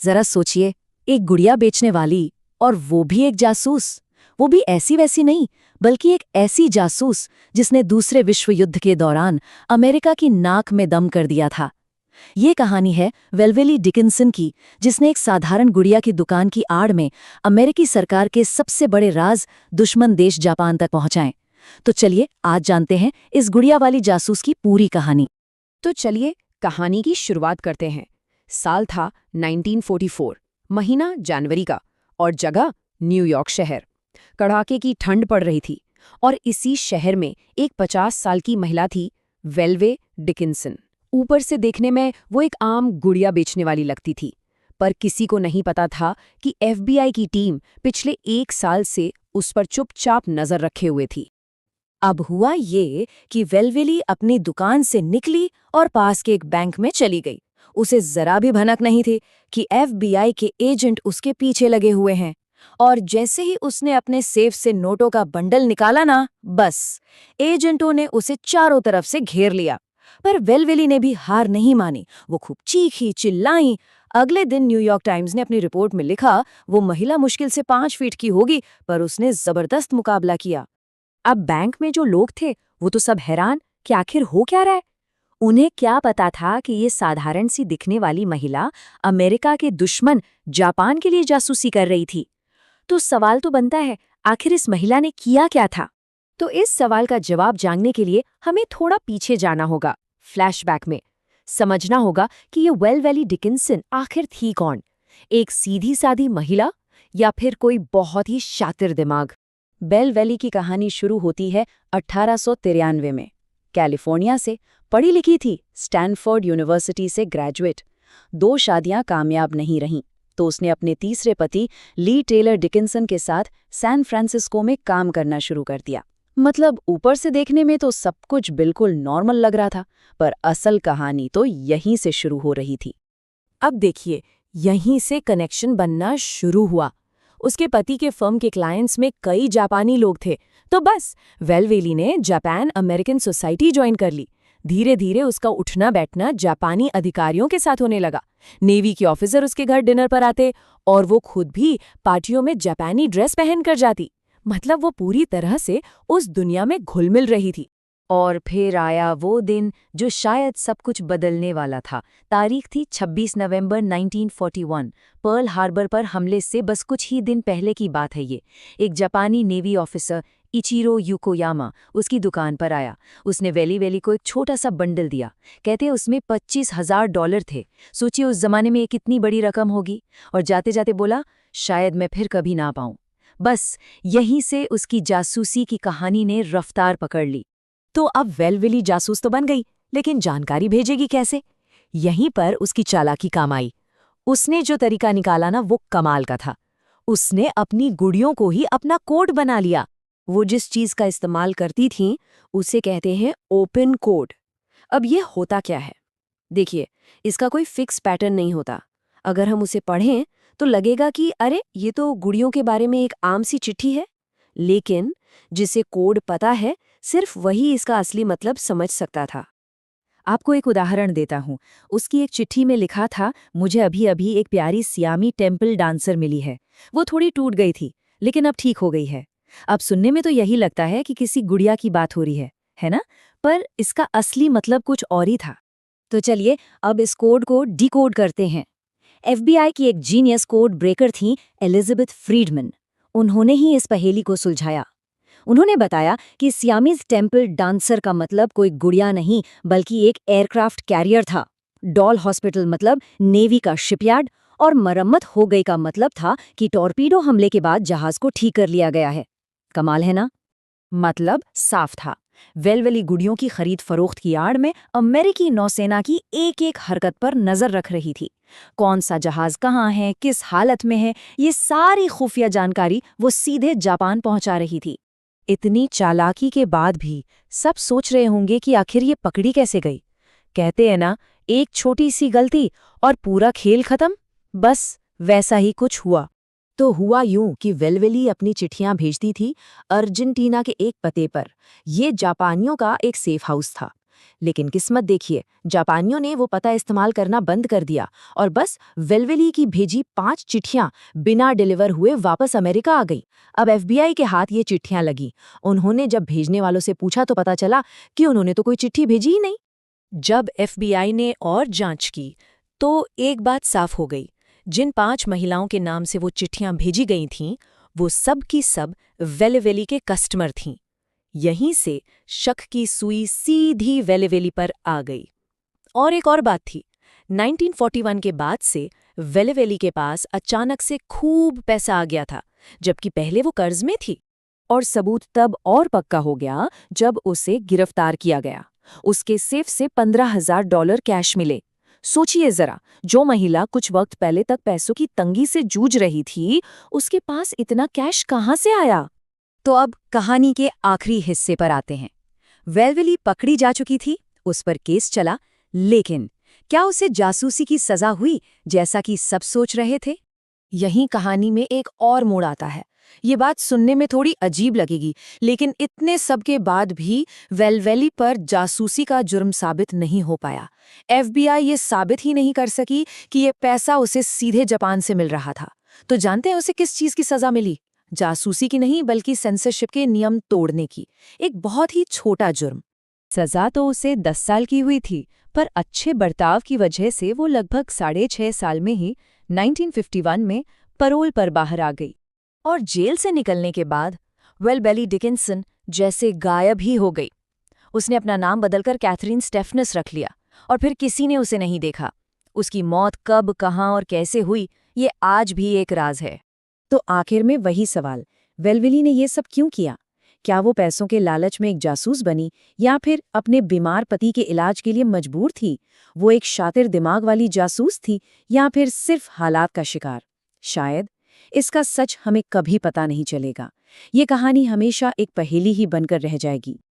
जरा सोचिए, एक गुड़िया बेचने वाली और वो भी एक जासूस। वो भी ऐसी वैसी नहीं, बल्कि एक ऐसी जासूस जिसने दूसरे विश्व युद्ध के दौरान अमेरिका की नाक में दम कर दिया था। ये कहानी है वेलवेली डिकिंसन की, जिसने एक साधारण गुड़िया की दुकान की आड़ में अमेरिकी सरकार के सबसे बड़े राज दुश्मन देश जापान तक पहुंचाए। तो चलिए आज जानते हैं इस गुड़िया वाली जासूस की पूरी कहानी। तो चलिए कहानी की शुरुआत करते हैं। साल था 1944, महीना जनवरी का, और जगह न्यूयॉर्क शहर। कड़ाके की ठंड पड़ रही थी और इसी शहर में एक 50 साल की महिला थी, वेलवे डिकिंसन। ऊपर से देखने में वो एक आम गुड़िया बेचने वाली लगती थी, पर किसी को नहीं पता था कि FBI की टीम पिछले 1 साल से उस पर चुपचाप नजर रखे हुए थी। अब हुआ ये कि वेलवेली अपनी दुकान से निकली और पास के एक बैंक में चली गई। उसे जरा भी भनक नहीं थी कि FBI के एजेंट उसके पीछे लगे हुए हैं। और जैसे ही उसने अपने सेफ से नोटों का बंडल निकाला ना, बस एजेंटों ने उसे चारों तरफ से घेर लिया। पर वेलवेली ने भी हार नहीं मानी। वो खूब चीखी चिल्लाई। अगले दिन न्यूयॉर्क टाइम्स ने अपनी रिपोर्ट में लिखा, वो महिला मुश्किल से 5 फीट की होगी, पर उसने जबरदस्त मुकाबला किया। अब बैंक में जो लोग थे वो तो सब हैरान कि आखिर हो क्या रहा है। उन्हें क्या पता था कि ये साधारण सी दिखने वाली महिला अमेरिका के दुश्मन जापान के लिए जासूसी कर रही थी। तो सवाल तो बनता है, आखिर इस महिला ने किया क्या था? तो इस सवाल का जवाब जानने के लिए हमें थोड़ा पीछे जाना होगा, फ्लैशबैक में। समझना होगा कि ये वेलवेली डिकिंसन आखिर थी कौन, एक सीधी सादी महिला या फिर कोई बहुत ही शातिर दिमाग। वेलवेली की कहानी शुरू होती है 1893 में, कैलिफोर्निया से। पढ़ी लिखी थी, स्टैनफोर्ड यूनिवर्सिटी से ग्रेजुएट। 2 शादियां कामयाब नहीं रहीं, तो उसने अपने तीसरे पति ली टेलर डिकिंसन के साथ सैन फ्रांसिस्को में काम करना शुरू कर दिया। मतलब ऊपर से देखने में तो सब कुछ बिल्कुल नॉर्मल लग रहा था, पर असल कहानी तो यहीं से शुरू हो रही थी। अब देखिए, यहीं से कनेक्शन बनना शुरू हुआ। उसके पति के फर्म के क्लाइंट्स में कई जापानी लोग थे, तो बस वेलवेली ने जापान अमेरिकन सोसाइटी ज्वाइन कर ली। धीरे धीरे उसका उठना बैठना जापानी अधिकारियों के साथ होने लगा। नेवी के ऑफिसर उसके घर डिनर पर आते और वो खुद भी पार्टियों में जापानी ड्रेस पहनकर जाती। मतलब वो पूरी तरह से उस दुनिया में घुल मिल रही थी। और फिर आया वो दिन जो शायद सब कुछ बदलने वाला था। तारीख थी 26 नवंबर 1941। पर्ल हार्बर पर हमले से बस कुछ ही दिन पहले की बात है ये। एक जापानी नेवी ऑफिसर इचिरो योकोयामा उसकी दुकान पर आया। उसने वेली को एक छोटा सा बंडल दिया। कहते उसमें $25,000 थे। सोचिए उस जमाने में ये कितनी बड़ी रकम होगी। और जाते जाते बोला, शायद मैं फिर कभी ना पाऊं। बस यहीं से उसकी जासूसी की कहानी ने रफ्तार पकड़ ली। तो अब वेलवेली जासूस तो बन गई, लेकिन जानकारी भेजेगी कैसे? यहीं पर उसकी चालाकी काम आई। उसने जो तरीका निकाला ना, वो कमाल का था। उसने अपनी गुड़ियों को ही अपना कोड बना लिया। वो जिस चीज का इस्तेमाल करती थीं, उसे कहते हैं ओपन कोड। अब ये होता क्या है? देखिए, इसका कोई फिक्स पैटर्न नहीं होता। अगर हम उसे पढ़ें तो लगेगा कि अरे ये तो गुड़ियों के बारे में एक आम सी चिट्ठी है। लेकिन जिसे कोड पता है, सिर्फ वही इसका असली मतलब समझ सकता था। आपको एक उदाहरण देता हूँ। उसकी एक चिट्ठी में लिखा था, मुझे अभी अभी एक प्यारी सियामी टेम्पल डांसर मिली है। वो थोड़ी टूट गई थी, लेकिन अब ठीक हो गई है। अब सुनने में तो यही लगता है कि किसी गुड़िया की बात हो रही है ना? पर इसका असली मतलब कुछ और ही था। तो चलिए अब इस कोड को डिकोड करते हैं। FBI की एक जीनियस कोड ब्रेकर थी एलिजाबेथ फ्रीडमैन। उन्होंने ही इस पहेली को सुलझाया। उन्होंने बताया कि सियामीज टेम्पल डांसर का मतलब कोई गुड़िया नहीं, बल्कि एक एयरक्राफ्ट कैरियर था। डॉल हॉस्पिटल मतलब नेवी का शिपयार्ड, और मरम्मत हो गई का मतलब था कि टॉर्पीडो हमले के बाद जहाज को ठीक कर लिया गया है। कमाल है ना? मतलब साफ था, वेलवेली गुड़ियों की खरीद फरोख्त की आड़ में अमेरिकी नौसेना की एक एक हरकत पर नजर रख रही थी। कौन सा जहाज कहाँ है, किस हालत में है, ये सारी खुफिया जानकारी वो सीधे जापान पहुंचा रही थी। इतनी चालाकी के बाद भी सब सोच रहे होंगे कि आखिर ये पकड़ी कैसे गई। कहते हैं ना, एक छोटी सी गलती और पूरा खेल खत्म। बस वैसा ही कुछ हुआ। तो हुआ यूं कि वेलवेली अपनी चिट्ठियां भेजती थी अर्जेंटीना के एक पते पर। ये जापानियों का एक सेफ हाउस था। लेकिन किस्मत देखिए, जापानियों ने वो पता इस्तेमाल करना बंद कर दिया और बस वेलवेली की भेजी 5 चिट्ठियां बिना डिलीवर हुए वापस अमेरिका आ गई। अब एफबीआई के हाथ ये चिट्ठियां लगी। उन्होंने जब भेजने वालों से पूछा तो पता चला कि उन्होंने तो कोई चिट्ठी भेजी ही नहीं। जब एफबीआई ने और जांच की तो एक बात साफ हो गई, जिन 5 महिलाओं के नाम से वो चिट्ठियां भेजी गई थीं, वो सब की सब वेलेवेली के कस्टमर थीं। यहीं से शक की सुई सीधी वेलेवेली पर आ गई। और एक और बात थी, 1941 के बाद से वेलेवेली के पास अचानक से खूब पैसा आ गया था, जबकि पहले वो कर्ज में थी। और सबूत तब और पक्का हो गया जब उसे गिरफ्तार किया गया। उसके सेफ से $15,000 कैश मिले। सोचिए जरा, जो महिला कुछ वक्त पहले तक पैसों की तंगी से जूझ रही थी, उसके पास इतना कैश कहाँ से आया? तो अब कहानी के आखिरी हिस्से पर आते हैं। वेलवेली पकड़ी जा चुकी थी, उस पर केस चला, लेकिन क्या उसे जासूसी की सजा हुई जैसा कि सब सोच रहे थे? यहीं कहानी में एक और मोड़ आता है। ये बात सुनने में थोड़ी अजीब लगेगी, लेकिन इतने सब के बाद भी वेलवेली पर जासूसी का जुर्म साबित नहीं हो पाया। एफबीआई ये साबित ही नहीं कर सकी कि ये पैसा उसे सीधे जापान से मिल रहा था। तो जानते हैं उसे किस चीज की सजा मिली? जासूसी की नहीं, बल्कि सेंसरशिप के नियम तोड़ने की। एक बहुत ही छोटा जुर्म। सजा तो उसे 10 साल की हुई थी, पर अच्छे बर्ताव की वजह से वो लगभग 6.5 साल में ही 1951 में परोल पर बाहर आ गई। और जेल से निकलने के बाद वेलवेली डिकिंसन जैसे गायब ही हो गई। उसने अपना नाम बदलकर कैथरीन स्टेफनस रख लिया और फिर किसी ने उसे नहीं देखा। उसकी मौत कब, कहाँ और कैसे हुई, ये आज भी एक राज है। तो आखिर में वही सवाल, वेलवेली ने ये सब क्यों किया? क्या वो पैसों के लालच में एक जासूस बनी, या फिर अपने बीमार पति के इलाज के लिए मजबूर थी? वो एक शातिर दिमाग वाली जासूस थी, या फिर सिर्फ हालात का शिकार? शायद। इसका सच हमें कभी पता नहीं चलेगा। ये कहानी हमेशा एक पहेली ही बनकर रह जाएगी।